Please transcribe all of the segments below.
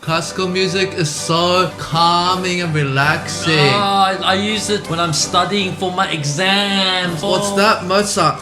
Classical music is so calming and relaxing. I use it when I'm studying for my exams. What's that? Mozart.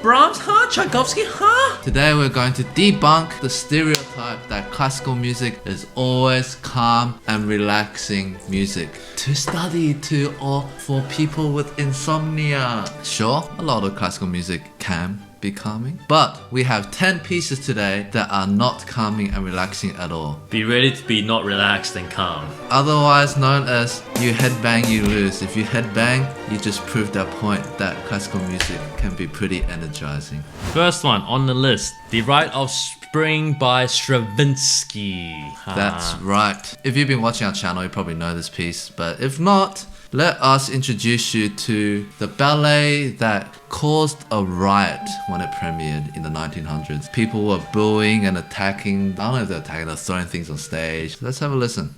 Brahms, huh? Tchaikovsky, huh? Today we're going to debunk the stereotype that classical music is always calm and relaxing music to study to or for people with insomnia. Sure, a lot of classical music can be calming, but we have 10 pieces today that are not calming and relaxing at all. Be ready to be not relaxed and calm. Otherwise known as you headbang, you lose. If you headbang, you just prove that point that classical music can be pretty energizing. First one on the list, The Rite of Spring by Stravinsky. That's right. If you've been watching our channel, you probably know this piece, but if not, let us introduce you to the ballet that caused a riot when it premiered in the 1900s. People were booing and attacking. I don't know if they're attacking, they're throwing things on stage. Let's have a listen.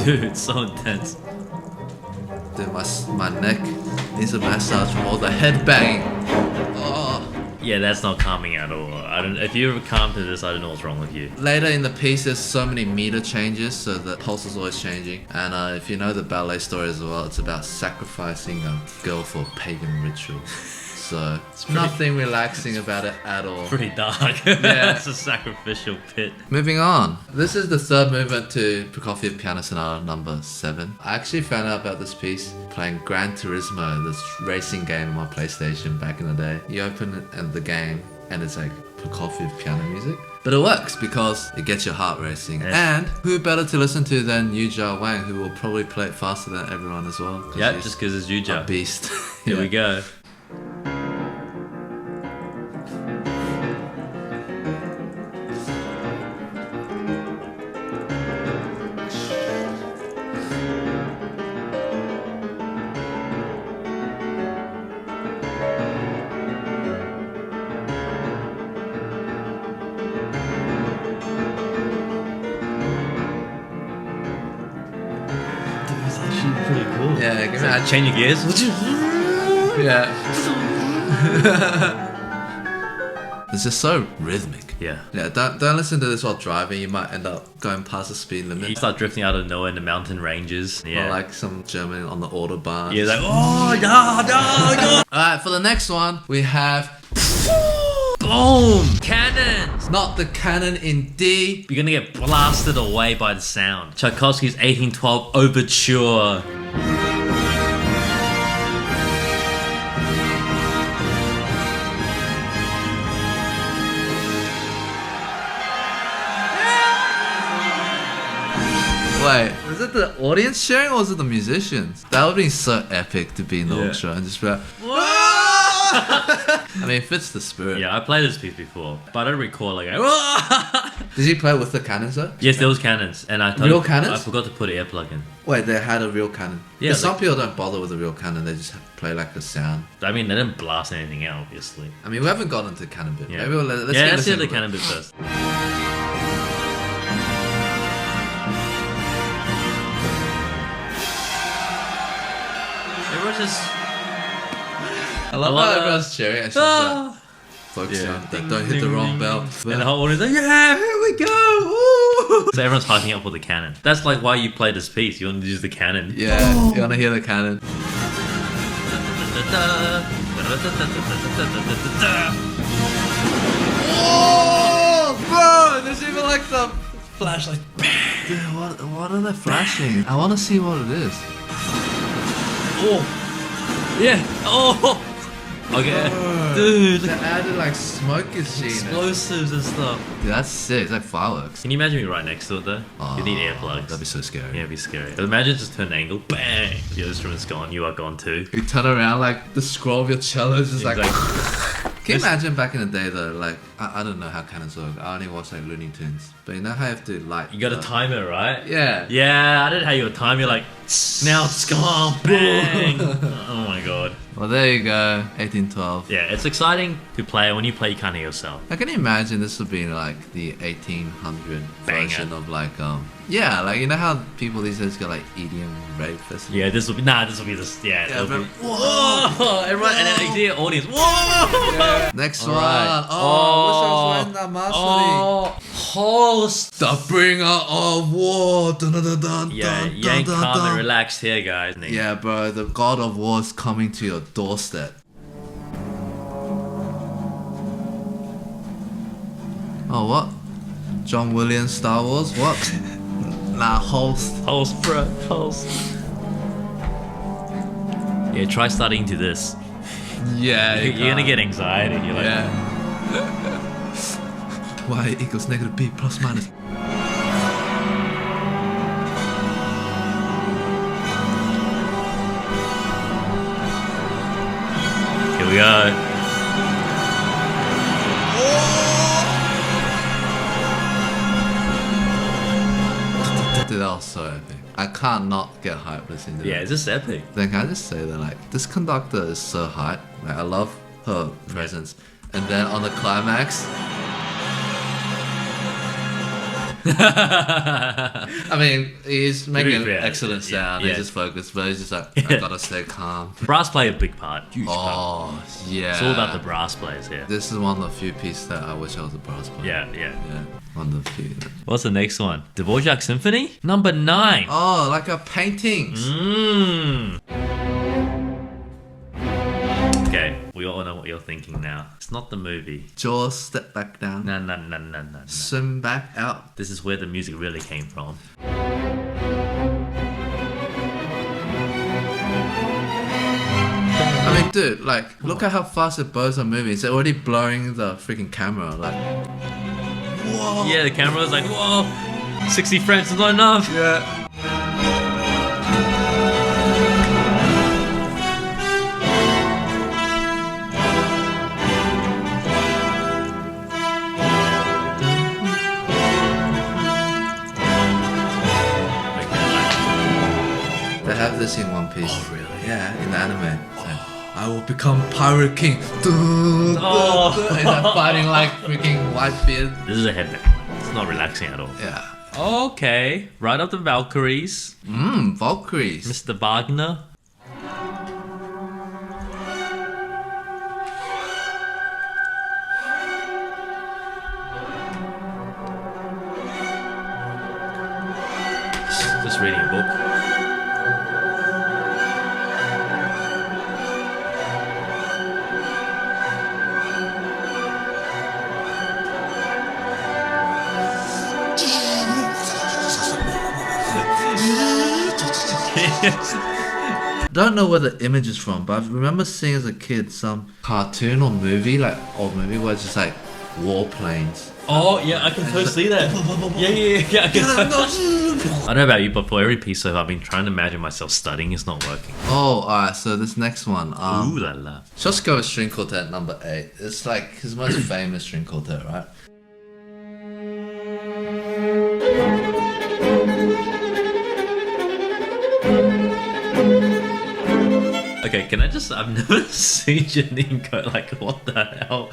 Dude, it's so intense. Dude, my neck needs a massage from all the headbanging. Oh. Yeah, that's not calming at all. If you're ever calm to this, I don't know what's wrong with you. Later in the piece, there's so many meter changes, so the pulse is always changing. And if you know the ballet story as well, it's about sacrificing a girl for a pagan ritual. So it's nothing relaxing about it at all. Pretty dark. Yeah. It's a sacrificial pit. Moving on. This is the third movement to Prokofiev Piano Sonata number 7. I actually found out about this piece playing Gran Turismo, this racing game on my PlayStation back in the day. You open it and the game and it's like Prokofiev piano music. But it works because it gets your heart racing. Yeah. And who better to listen to than Yuja Wang, who will probably play it faster than everyone as well. Yep, just because it's Yuja. A beast. Here we go. Pretty cool. Yeah, give me Change your gears. Yeah. It's just so rhythmic. Yeah. Yeah, don't listen to this while driving. You might end up going past the speed limit. You start drifting out of nowhere in the mountain ranges. Yeah. Or like some German on the Autobahn. Yeah, like, oh, no. Alright, for the next one, we have... Boom! Cannons! Not the cannon in D. You're gonna get blasted away by the sound. Tchaikovsky's 1812 Overture. Wait, is it the audience cheering or is it the musicians? That would be so epic to be in the orchestra and just be like, I mean, it fits the spirit. Yeah, I played this piece before, but I don't recall like Did you play with the cannons though? Yes, there was cannons, and Real cannons? I forgot to put an earplug in. Wait, they had a real cannon. Yeah, Yeah, some people don't bother with a real cannon, they just play like the sound. I mean, they didn't blast anything out, obviously. I mean, we haven't gotten to cannon bit. Yeah. Maybe let's let's get hear the cannon bit first. Everyone's just... I love how everyone's cheering. It's just focusing on that. Don't hit the wrong bell. And the whole audience like, yeah, here we go! Woo! So everyone's hyping up for the cannon. That's like why you play this piece. You want to use the cannon. Yeah, you want to hear the cannon. Oh, bro! There's even like the Flashlight. Dude, what are they flashing? I want to see what it is. Oh! Yeah! Oh! Okay. Bro, Dude, they added like smoke machine. explosives and stuff. Dude, that's sick. It's like fireworks. Can you imagine me right next to it though? You need Oh, earplugs. That'd be so scary. Yeah, it'd be scary. But imagine just turn an angle, bang! Your instrument's gone, you are gone too. You turn around, like the scroll of your cello is just like. Exactly. Can you imagine back in the day though? Like I don't know how cannons work. I only watch like Looney Tunes, but you know how you have to like. You gotta time it, right? Yeah. Yeah, I didn't know how you would time. You're like, now it's gone, bang! Oh my god. Well, there you go. 1812. Yeah, it's exciting to play. When you play, you can't hear yourself. I can imagine this would be like the 1800 Banger. version of like Yeah, like you know how people these days go like EDM rave festivals. Yeah, this will be this. Yeah, Yeah, it'll but- be, whoa! Everyone, and then you see the audience. Whoa! Next All one. right. Oh, I wish I was wearing that master. Oh, host. The bringer of war. Dun, dun, dun, dun, Yeah, dun, you ain't dun, calm dun. and relaxed here, guys. Yeah, bro, the god of war is coming to your doorstep. Oh, what? John Williams, Star Wars? What? Nah, host. Host, bro, host. Yeah, try starting to this. Yeah, You're gonna get anxiety. You're like, Yeah. Y equals negative B plus minus. here we go. Dude, that was so epic. I can't not get hyped listening to Yeah, that. it's just epic. Then can I just say that like this conductor is so hype. Like I love her presence. And then on the climax, I mean, he's making fair, excellent sound. yeah. He's just focused, but he's just like, I gotta stay calm. Brass play a big part. Huge part. Oh yeah. It's all about the brass players here. This is one of the few pieces that I wish I was a brass player. Yeah. Yeah. One of the few. What's the next one? Dvorak Symphony? Number 9. Oh, like a paintings. Mmm. Okay, we all know what you're thinking now. It's not the movie. Jaws, step back down. No. Swim back out. This is where the music really came from. I mean, dude, like, look at how fast the bows are moving. It's already blurring the freaking camera. Like, whoa. Yeah, the camera was like, whoa, 60 frames is not enough. Yeah. They have this in One Piece. Oh, really? Yeah, in the anime. I will become Pirate King. Oh. And they're fighting like freaking Whitebeard. This is a headbang. It's not relaxing at all. Yeah. Okay, right up the Valkyries. Valkyries. Mr. Wagner. Just reading a book. Don't know where the image is from, but I remember seeing as a kid some cartoon or movie, like old movie, where it's just like warplanes. Oh, yeah, I can totally see that. Yeah, I can I don't know about you, but for every piece I've been trying to imagine myself studying, it's not working. Oh, alright, so this next one. Ooh la la. Shostakovich String Quartet number 8. It's like his most famous string quartet, right? Okay, can I just... I've never seen Janine go like, what the hell?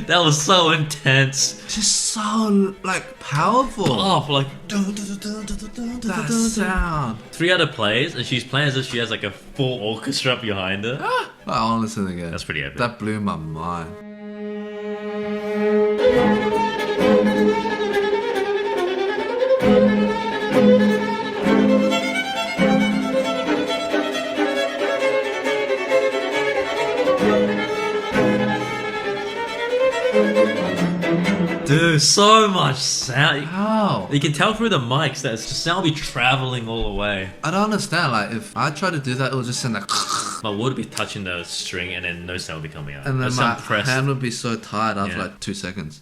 That was so intense. Just so, like, powerful. Off, like... That sound. 3 other plays, and she's playing as if she has like a full orchestra behind her. I want to listen again. That's pretty epic. That blew my mind. Dude, so much sound. How? You can tell through the mics that the sound will be traveling all the way. I don't understand. Like, if I try to do that, it will just sound like. My wood would be touching the string and then no sound would be coming out. And then No my sound pressed. hand would be so tired after Yeah. like 2 seconds.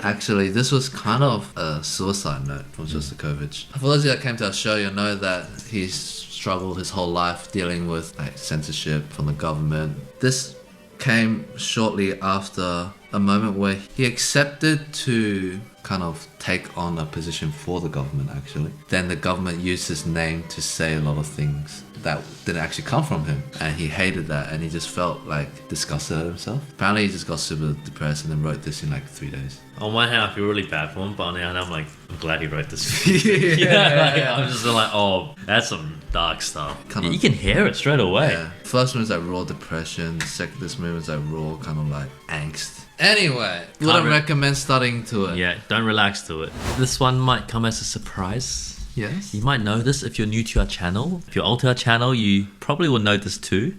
Actually, this was kind of a suicide note from Shostakovich. For those of you that came to our show, you'll know that he's struggled his whole life dealing with like censorship from the government. This came shortly after a moment where he accepted to kind of take on a position for the government, actually. Then the government used his name to say a lot of things that didn't actually come from him, and he hated that, and he just felt like disgusted at himself. Apparently he just got super depressed and then wrote this in like 3 days. On one hand, I feel really bad for him, but on the other hand, I'm like, I'm glad he wrote this. I'm just like, oh, that's some dark stuff. You can hear it straight away. Yeah. First one is like raw depression. Second, this movement is like raw kind of like angst. Anyway, wouldn't recommend studying to it. Yeah, don't relax to it. This one might come as a surprise. Yes. You might know this if you're new to our channel. If you're old to our channel, you probably will know this too.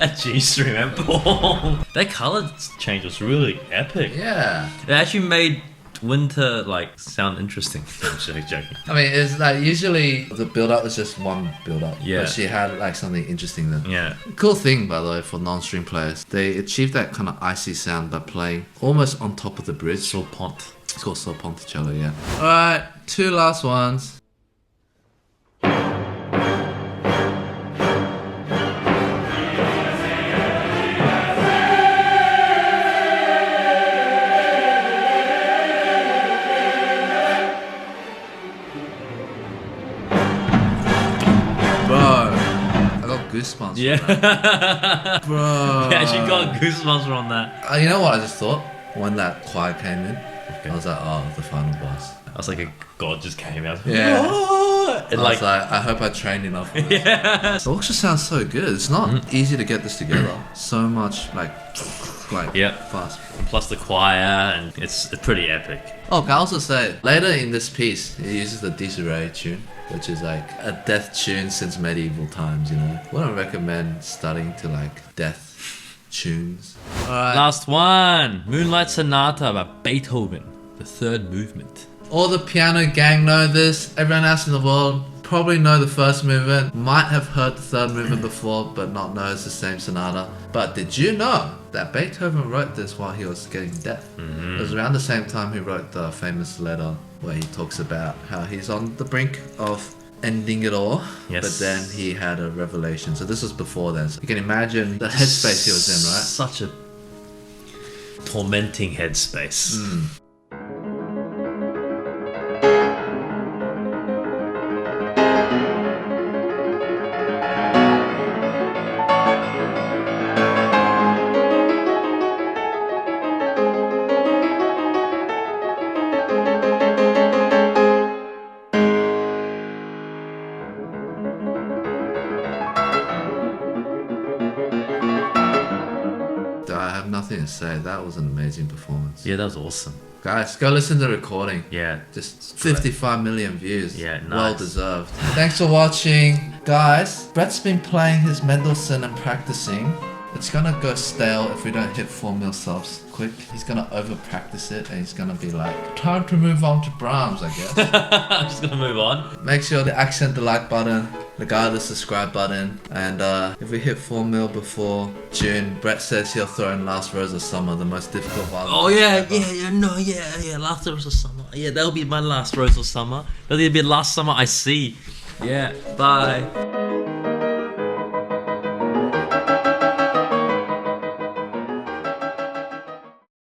A G string and boom. That color change was really epic. Yeah. It actually made Winter like sound interesting. I'm just joking. I mean, it's like usually the build up is just one build up. Yeah. But she had like something interesting then. Yeah. Cool thing, by the way, for non-string players. They achieved that kind of icy sound by playing almost on top of the bridge. Pont. It's called Ponticello, yeah. Alright, 2 last ones. Goosebumps. Yeah. Bro. Yeah, she got goosebumps from that. You know what I just thought? When that choir came in, I was like, oh, the final boss. I was like, a god just came out. Yeah. And I was like, I hope I trained enough for this. Yeah. The orchestra sounds so good. It's not easy to get this together. So much like fast. Plus the choir, and it's pretty epic. Oh, can I also say, later in this piece, it uses the Irae tune, which is like a death tune since medieval times, you know. Wouldn't recommend studying to like death tunes. Alright. Last one, Moonlight Sonata by Beethoven, the 3rd movement. All the piano gang know this. Everyone else in the world probably know the first movement. Might have heard the 3rd movement before, but not know it's the same sonata. But did you know that Beethoven wrote this while he was getting death? It was around the same time he wrote the famous letter where he talks about how he's on the brink of ending it all, but then he had a revelation. So this was before then. So you can imagine the headspace he was in, right? Such a tormenting headspace. Nothing to say. That was an amazing performance. Yeah, that was awesome. Guys, go listen to the recording. Yeah. Just 55 million views. Yeah, nice. Well deserved. Thanks for watching. Guys, Brett's been playing his Mendelssohn and practicing. It's gonna go stale if we don't hit 4 mil subs quick. He's gonna over practice it and he's gonna be like, time to move on to Brahms, I guess. I'm just gonna move on. Make sure to accent the like button, the subscribe button, and if we hit 4 mil before June, Brett says he'll throw in Last Rose of Summer, the most difficult violin. Oh yeah, Last Rose of Summer. Yeah, that'll be my last Rose of Summer. That'll be the last summer I see. Yeah, bye.